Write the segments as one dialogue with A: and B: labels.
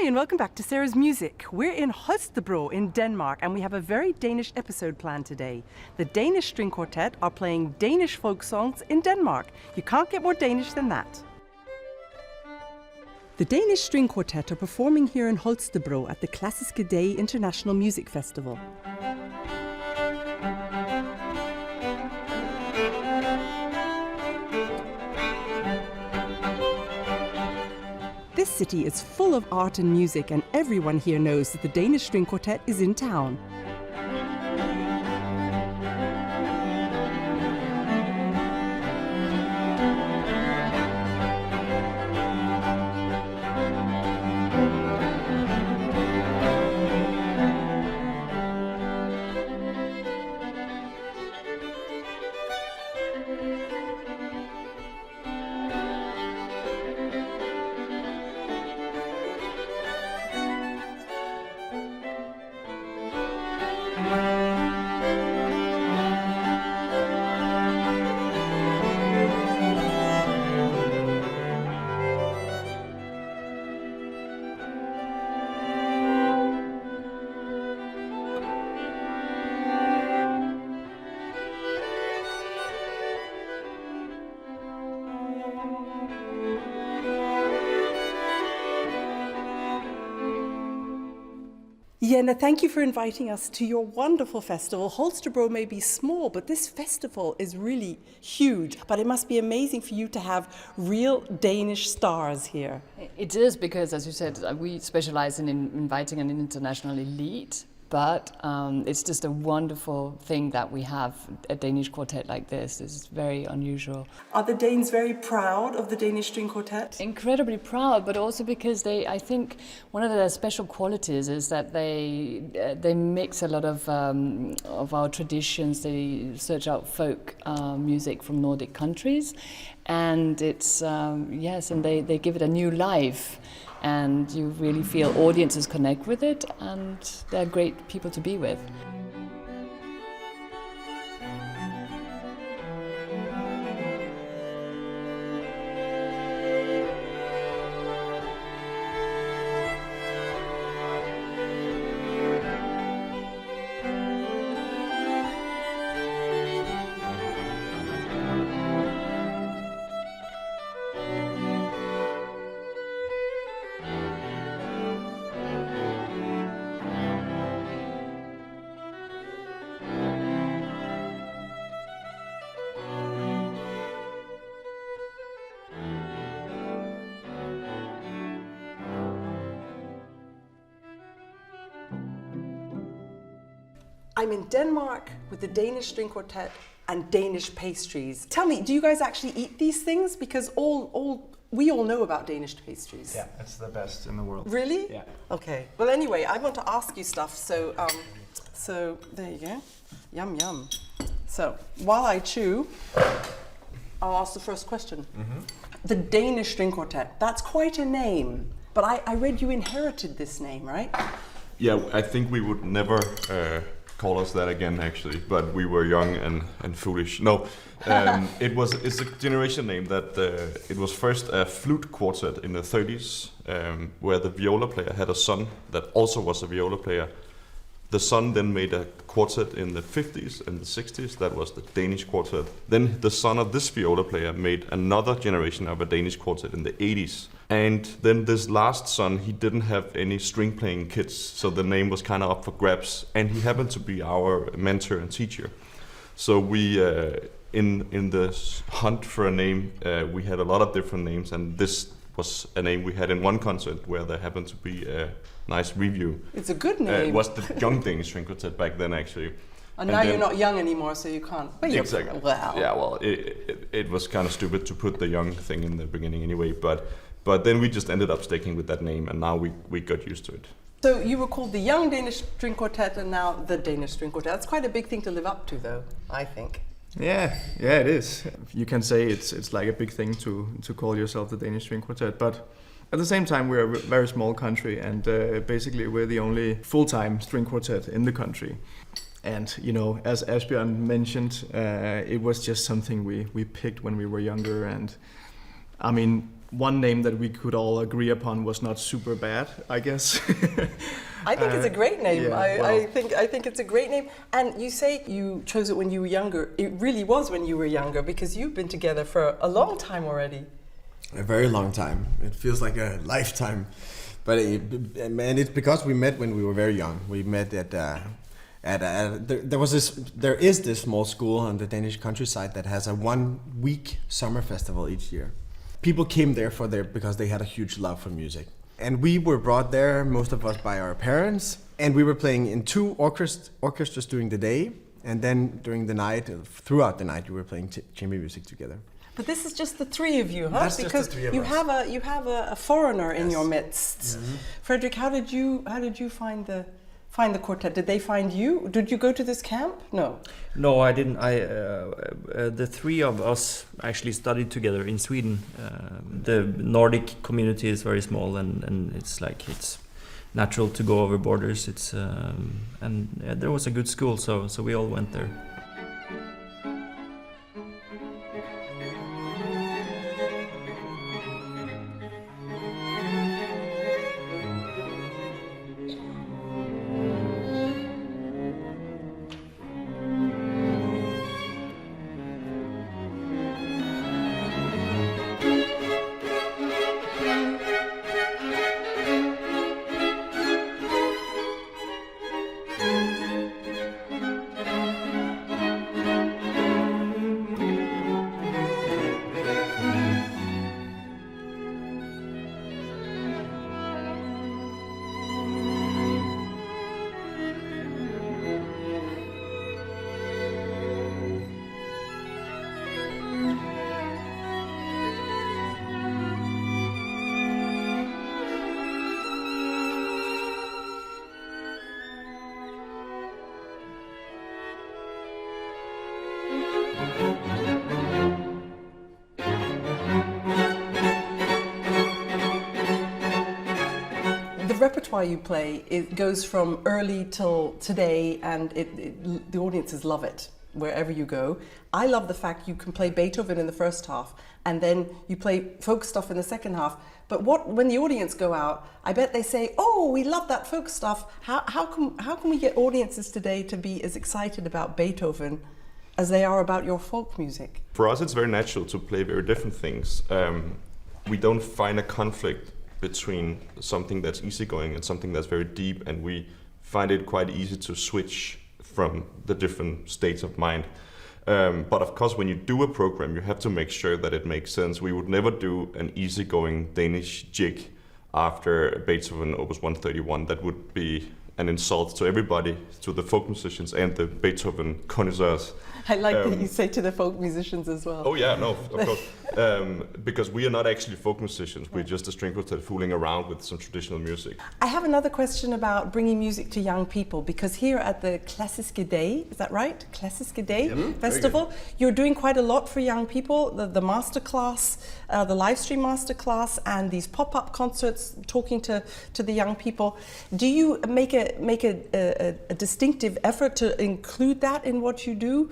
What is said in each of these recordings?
A: and welcome back to Sarah's Music. We're in Holstebro in Denmark, and we have a very Danish episode planned today. The Danish String Quartet are playing Danish folk songs in Denmark. You can't get more Danish than that. The Danish String Quartet are performing here in Holstebro at the Klassiske Dage International Music Festival. This city is full of art and music, and everyone here knows that the Danish String Quartet is in town. Jenna, thank you for inviting us to your wonderful festival. Holstebro may be small, but this festival is really huge. But it must be amazing for you to have real Danish stars here.
B: It is because, as you said, we specialize in inviting an international elite. But it's just a wonderful thing that we have a Danish quartet like this. It's very unusual.
A: Are the Danes very proud of the Danish String Quartet?
B: Incredibly proud, but also because I think one of their special qualities is that they mix a lot of our traditions. They search out folk music from Nordic countries, and it's and they give it a new life. And you really feel audiences connect with it, and they're great people to be with.
A: I'm in Denmark with the Danish String Quartet and Danish pastries. Tell me, do you guys actually eat these things? Because we all know about Danish pastries.
C: Yeah, it's the best in the world.
A: Really?
C: Yeah.
A: Okay. Well, anyway, I want to ask you stuff. So there you go. Yum yum. So while I chew, I'll ask the first question. Mm-hmm. The Danish String Quartet. That's quite a name. But I read you inherited this name, right?
D: Yeah, I think we would never call us that again, actually. But we were young and foolish. No, it's a generation name that it was first a flute quartet in the 30s, where the viola player had a son that also was a viola player. The son then made a quartet in the 50s and the 60s. That was the Danish quartet. Then the son of this viola player made another generation of a Danish quartet in the 80s. And then this last son, he didn't have any string playing kids, so the name was kind of up for grabs. And he happened to be our mentor and teacher. So we, in the hunt for a name, we had a lot of different names, and this was a name we had in one concert where there happened to be a nice review.
A: It's a good name.
D: It was the Young Danish String Quartet back then, actually.
A: And now you're not young anymore, so you can't. But
D: exactly.
A: Well.
D: Yeah, well, it was kind of stupid to put the young thing in the beginning anyway, but then we just ended up sticking with that name, and now we got used to it.
A: So you were called the Young Danish String Quartet, and now the Danish String Quartet. That's quite a big thing to live up to, though, I think.
C: Yeah, it is. You can say it's like a big thing to call yourself the Danish String Quartet, but at the same time we're a very small country, and basically we're the only full-time string quartet in the country. And as Asbjørn mentioned, it was just something we picked when we were younger, and I mean, one name that we could all agree upon was not super bad, I guess.
A: I think it's a great name.
C: Yeah,
A: I think it's a great name. And you say you chose it when you were younger. It really was when you were younger, because you've been together for a long time already.
E: A very long time. It feels like a lifetime. But it's because we met when we were very young. We met there is this small school on the Danish countryside that has a 1-week summer festival each year. People came there because they had a huge love for music. And we were brought there, most of us by our parents, and we were playing in 2 orchestras during the day, and then during the night, throughout the night, we were playing chamber music together.
A: But this is just the 3 of you, huh?
E: That's
A: because
E: just the 3 of
A: you
E: us.
A: you have a foreigner in
E: Yes.
A: your midst.
E: Mm-hmm.
A: Frederick, how did you find the quartet? Did they find you? Did you go to this camp? No.
F: No, I didn't. The 3 of us actually studied together in Sweden. The Nordic community is very small, and it's natural to go over borders. There was a good school, so we all went there.
A: Repertoire you play, it goes from early till today, and the audiences love it wherever you go. I love the fact you can play Beethoven in the first half, and then you play folk stuff in the second half. But when the audience go out, I bet they say, "Oh, we love that folk stuff." How can we get audiences today to be as excited about Beethoven as they are about your folk music?
D: For us, it's very natural to play very different things. We don't find a conflict between something that's easygoing and something that's very deep, and we find it quite easy to switch from the different states of mind. But of course, when you do a program, you have to make sure that it makes sense. We would never do an easygoing Danish jig after Beethoven Opus 131. That would be an insult to everybody, to the folk musicians and the Beethoven connoisseurs.
A: I like that you say to the folk musicians as well.
D: Oh yeah, no, of course. Because we are not actually folk musicians. We're just a string quartet fooling around with some traditional music.
A: I have another question about bringing music to young people, because here at the Klassiske Dage, is that right? Klassiske Dage Festival, you're doing quite a lot for young people. The masterclass, the live stream masterclass, and these pop-up concerts talking to the young people. Do you make a distinctive effort to include that in what you do?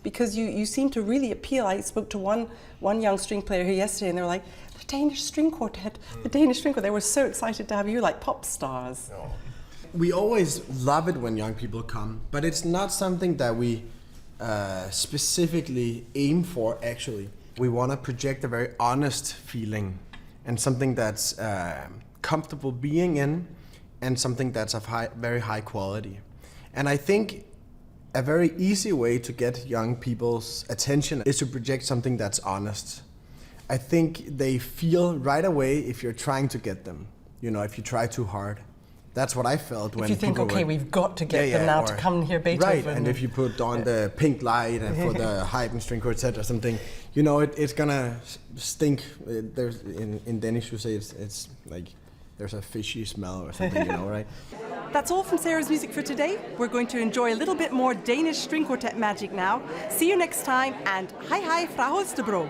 A: Because you seem to really appeal. I spoke to one young string player here yesterday, and they were like, the Danish String Quartet. They were so excited to have you, like pop stars.
E: We always love it when young people come, but it's not something that we specifically aim for, actually. We want to project a very honest feeling and something that's comfortable being in, and something that's of very high quality. And I think a very easy way to get young people's attention is to project something that's honest. I think they feel right away if you're trying to get them, if you try too hard. That's what I felt when
A: you think,
E: people
A: okay, we've got to get them now to come and hear Beethoven.
E: Right, and if you put on the pink light and for the Haydn String Quartet or something, it's gonna stink. There's in Danish you say it's like there's a fishy smell or something, right?
A: That's all from Sarah's Music for today. We're going to enjoy a little bit more Danish String Quartet magic now. See you next time, and hej fra Holstebro.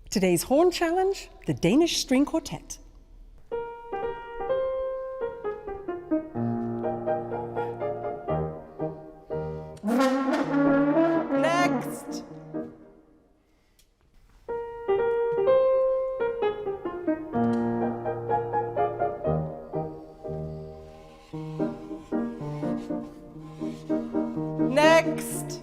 A: Today's horn challenge, the Danish String Quartet. Next. Next.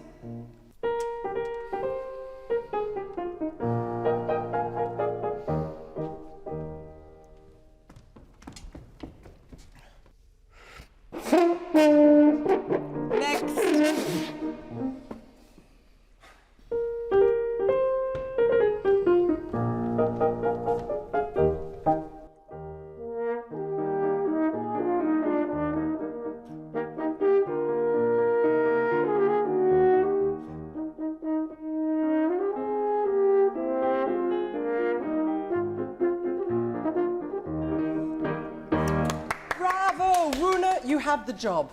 A: Bravo, Rune, you have the job.